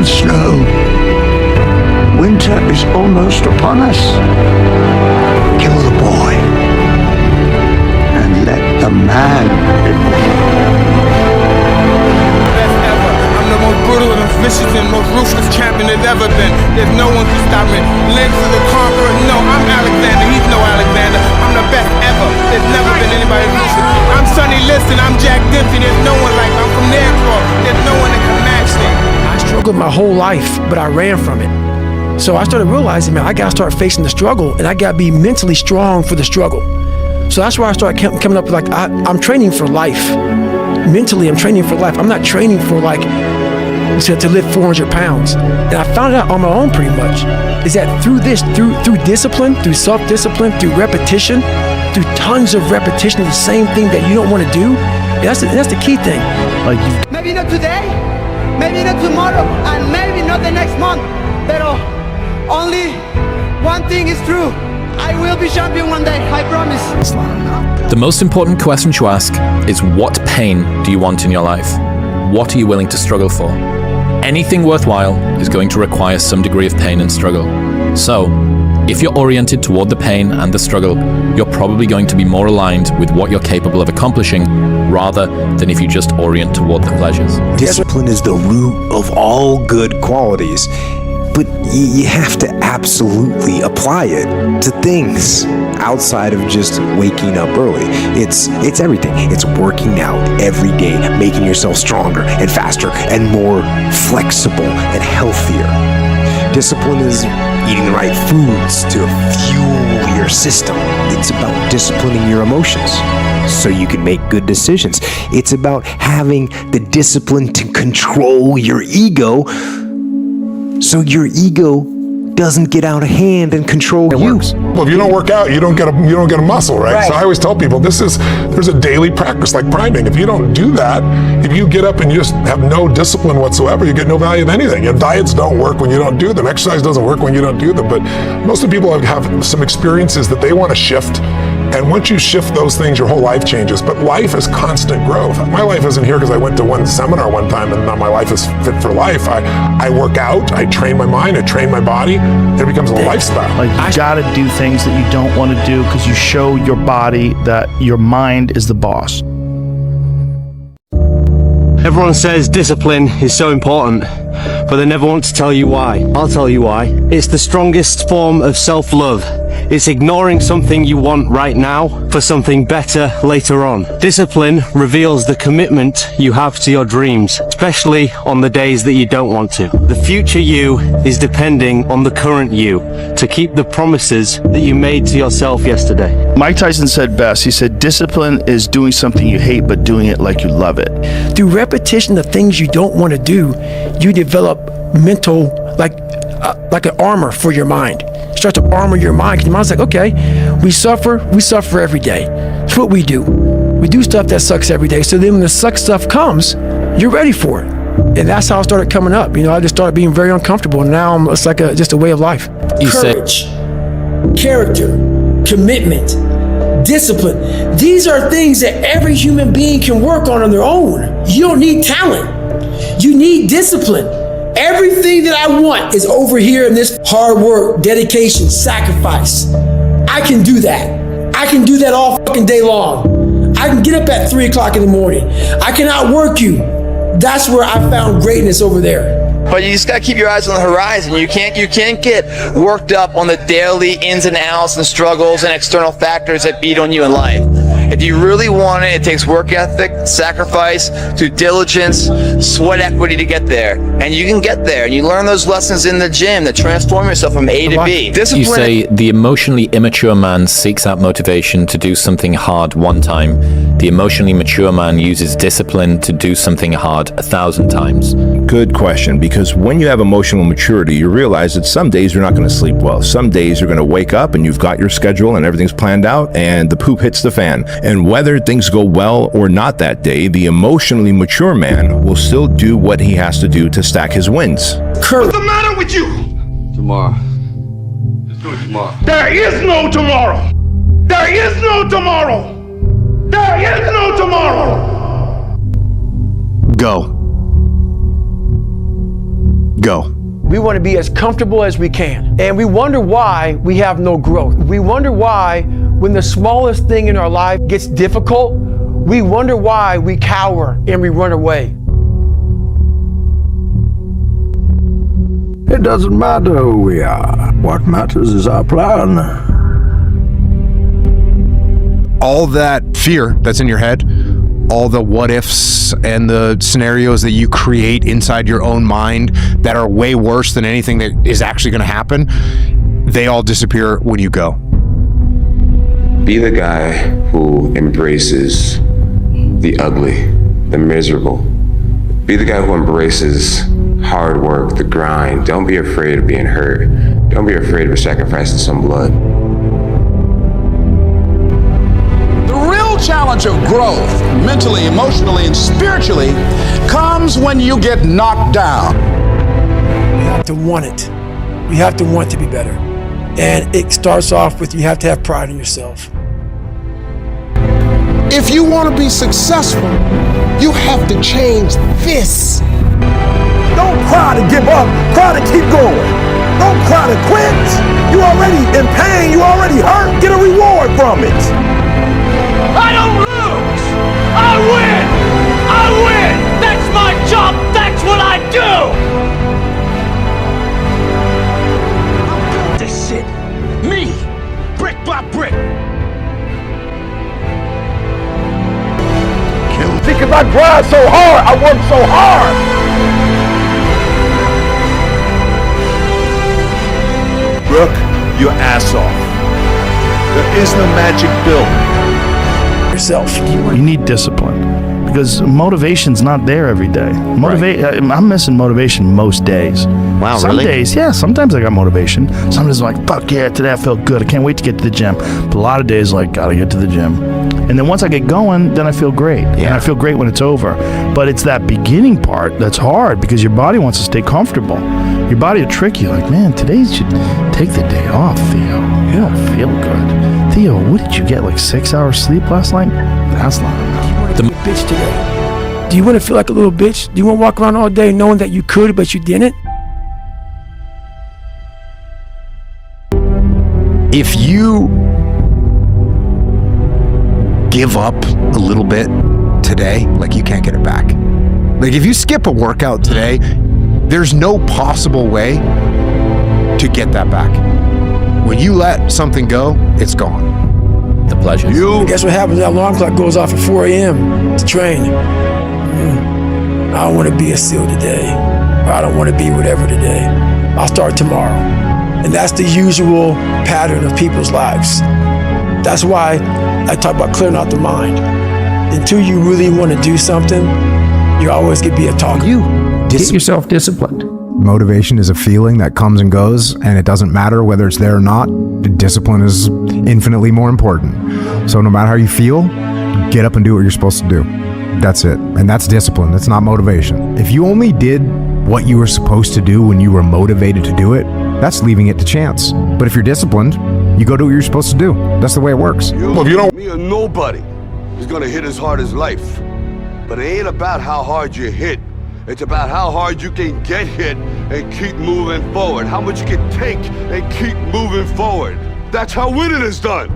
on snow. Winter is almost upon us. Kill the boy and let the man live. Best ever. I'm the most brutal and vicious and most ruthless champion there's ever been. There's no one to stop me. Lynx is a conqueror. No, I'm Alexander. He's no Alexander. I'm the best ever. There's never been anybody ruthless. I'm Sonny Liston. I'm Jack Dempsey. There's no one like me. I'm from Nairclaw. There's no one that can match me. I struggled my whole life, but I ran from it. So I started realizing, man, I gotta start facing the struggle, and I gotta be mentally strong for the struggle. So that's where I started coming up with, like, I'm training for life. Mentally, I'm training for life. I'm not training for, like, to lift 400 pounds. And I found out on my own pretty much, is that through discipline, through self-discipline, through repetition, through tons of repetition of the same thing that you don't want to do, that's the key thing. Like, maybe not today, maybe not tomorrow, and maybe not the next month, but only one thing is true. I will be champion one day, I promise. The most important question to ask is, what pain do you want in your life? What are you willing to struggle for? Anything worthwhile is going to require some degree of pain and struggle. So, if you're oriented toward the pain and the struggle, you're probably going to be more aligned with what you're capable of accomplishing, rather than if you just orient toward the pleasures. Discipline is the root of all good qualities. But you have to absolutely apply it to things outside of just waking up early. It's everything. It's working out every day, making yourself stronger and faster and more flexible and healthier. Discipline is eating the right foods to fuel your system. It's about disciplining your emotions so you can make good decisions. It's about having the discipline to control your ego, so your ego doesn't get out of hand and control you. Well, if you don't work out, you don't get a muscle, right? So I always tell people there's a daily practice like priming. If you don't do that, if you get up and you just have no discipline whatsoever, you get no value of anything. Your diets don't work when you don't do them. Exercise doesn't work when you don't do them. But most of the people have some experiences that they want to shift. And once you shift those things, your whole life changes. But life is constant growth. My life isn't here because I went to one seminar one time and now my life is fit for life. I work out, I train my mind, I train my body. It becomes a lifestyle. Like, you gotta do things that you don't want to do because you show your body that your mind is the boss. Everyone says discipline is so important, but they never want to tell you why. I'll tell you why. It's the strongest form of self-love. It's ignoring something you want right now for something better later on. Discipline reveals the commitment you have to your dreams, especially on the days that you don't want to. The future you is depending on the current you to keep the promises that you made to yourself yesterday. Mike Tyson said best. He said, discipline is doing something you hate, but doing it like you love it. Through repetition of things you don't want to do, you develop mental, like an armor for your mind. Start to armor your mind, because your mind's like, okay, we suffer every day. It's what we do. We do stuff that sucks every day. So then when the suck stuff comes, you're ready for it. And that's how I started coming up. You know, I just started being very uncomfortable, and now it's like just a way of life. Courage, character, commitment, discipline. These are things that every human being can work on their own. You don't need talent. You need discipline. Everything that I want is over here in this hard work, dedication, sacrifice. I can do that. I can do that all fucking day long. I can get up at 3 o'clock in the morning. I can outwork you. That's where I found greatness over there. But you just gotta keep your eyes on the horizon. You can't get worked up on the daily ins and outs and struggles and external factors that beat on you in life. If you really want it, it takes work ethic, sacrifice, due diligence, sweat equity to get there. And you can get there. And you learn those lessons in the gym that transform yourself from A to B. You say the emotionally immature man seeks out motivation to do something hard one time. The emotionally mature man uses discipline to do something hard 1,000 times. Good question, because when you have emotional maturity, you realize that some days you're not going to sleep well. Some days you're going to wake up and you've got your schedule and everything's planned out and the poop hits the fan. And whether things go well or not that day, the emotionally mature man will still do what he has to do to stack his wins. What's the matter with you? Tomorrow. Let's do it tomorrow. There is no tomorrow. There is no tomorrow. There is no tomorrow. Go. Go. We want to be as comfortable as we can. And we wonder why we have no growth. We wonder why when the smallest thing in our life gets difficult, we wonder why we cower and we run away. It doesn't matter who we are. What matters is our plan. All that fear that's in your head, all the what ifs and the scenarios that you create inside your own mind that are way worse than anything that is actually going to happen, they all disappear when you go. Be the guy who embraces the ugly, the miserable. Be the guy who embraces hard work, the grind. Don't be afraid of being hurt. Don't be afraid of sacrificing some blood. The real challenge of growth, mentally, emotionally, and spiritually, comes when you get knocked down. We have to want it. We have to want to be better. And it starts off with you have to have pride in yourself. If you want to be successful, you have to change this. Don't cry to give up, cry to keep going. Don't cry to quit. You already in pain, you already hurt. Get a reward from it. I don't lose! I win! I win! That's my job! That's what I do! I'll build this shit. Me! Brick by brick! Because I grind so hard, I work so hard. Work your ass off. There is no magic pill. Yourself. You need discipline because motivation's not there every day. I'm missing motivation most days. Wow, Some really? days, yeah. Sometimes I got motivation. Sometimes I'm like, fuck yeah, today I felt good. I can't wait to get to the gym. But a lot of days, like, gotta get to the gym. And then once I get going, then I feel great. Yeah. And I feel great when it's over. But it's that beginning part that's hard because your body wants to stay comfortable. Your body will trick you. Like, man, today you should take the day off, Theo. You don't feel good. Theo, what did you get? Like 6 hours sleep last night? That's not enough. The bitch today. Do you want to feel like a little bitch? Do you want to walk around all day knowing that you could, but you didn't? If you give up a little bit today, like you can't get it back. Like if you skip a workout today, there's no possible way to get that back. When you let something go, it's gone. The pleasure. Guess what happens? That alarm clock goes off at 4 a.m. to train. I don't want to be a SEAL today. Or I don't want to be whatever today. I'll start tomorrow. And that's the usual pattern of people's lives. That's why I talk about clearing out the mind. Until you really want to do something, you always get to be a talker. Get yourself disciplined. Motivation is a feeling that comes and goes, and it doesn't matter whether it's there or not. Discipline is infinitely more important. So no matter how you feel, get up and do what you're supposed to do. That's it. And that's discipline. That's not motivation. If you only did what you were supposed to do when you were motivated to do it, that's leaving it to chance. But if you're disciplined, you go do what you're supposed to do. That's the way it works. Well, if you don't... Me or nobody is gonna hit as hard as life. But it ain't about how hard you hit. It's about how hard you can get hit and keep moving forward. How much you can take and keep moving forward. That's how winning is done.